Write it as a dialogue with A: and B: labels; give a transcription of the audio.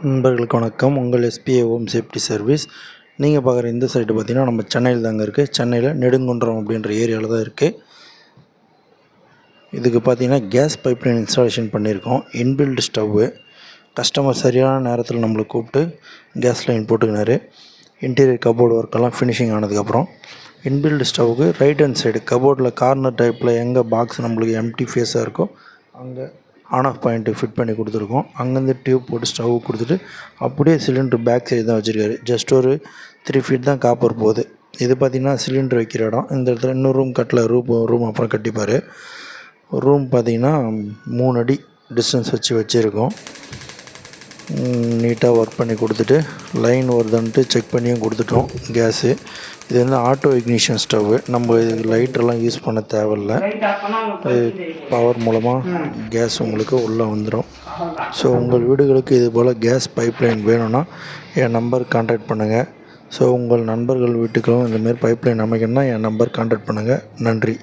A: நண்பர்களுக்கு வணக்கம். உங்கள் எஸ்பிஐ ஹோம் சேஃப்டி சர்வீஸ். நீங்கள் பார்க்குற இந்த சைட்டு பார்த்திங்கன்னா நம்ம சென்னையில் தாங்க இருக்குது. சென்னையில் நெடுங்குன்றம் அப்படின்ற ஏரியாவில் தான் இருக்குது. இதுக்கு பார்த்திங்கன்னா கேஸ் பைப்லைன் இன்ஸ்டாலேஷன் பண்ணியிருக்கோம். Inbuilt stove. கஸ்டமர் சரியான நேரத்தில் நம்மளை கூப்பிட்டு கேஸ் லைன் போட்டுக்கினார். இன்டீரியர் கபோர்டு ஒர்க்கெல்லாம் ஃபினிஷிங் ஆனதுக்கப்புறம் இன்பில்டு ஸ்டவ்வுக்கு ரைட் ஹேண்ட் சைடு கபோர்டில் கார்னர் டைப்பில் எங்கே பாக்ஸ் நம்மளுக்கு எம்டி ஃபேஸாக இருக்கோ அங்கே ஆன் ஆஃப் பாயிண்ட்டு ஃபிட் பண்ணி கொடுத்துருக்கோம். அங்கேருந்து டியூப் போட்டு ஸ்டவ் கொடுத்துட்டு அப்படியே சிலிண்டர் பேக் சைடு தான் வச்சுருக்காரு. ஜஸ்ட் ஒரு 3 ஃபீட் தான் காப்பர் போகுது. இது பார்த்திங்கன்னா சிலிண்டர் வைக்கிற இடம். இந்த இடத்துல இன்னொரு ரூம் கட்டல, ரூம் அப்புறம் கட்டிப்பார். ரூம் பார்த்திங்கன்னா 3 அடி டிஸ்டன்ஸ் வச்சுருக்கோம். நீட்டாக ஒர்க் பண்ணி கொடுத்துட்டு லைன் வருதான்ட்டு செக் பண்ணியும் கொடுத்துட்டோம். கேஸு இது வந்து ஆட்டோ இக்னிஷன் ஸ்டவ்வு. நம்ம இது லைட்டெல்லாம் யூஸ் பண்ண தேவையில்ல. பவர் மூலமாக கேஸ் உங்களுக்கு உள்ளே வந்துடும். ஸோ உங்கள் வீடுகளுக்கு இது போல் கேஸ் பைப்லைன் வேணும்னா என் நம்பர் கான்டாக்ட் பண்ணுங்கள். ஸோ உங்கள் நண்பர்கள் வீட்டுக்கும் இந்தமாரி பைப்லைன் அமைக்கணும்னா என் நம்பர் கான்டாக்ட் பண்ணுங்கள். நன்றி.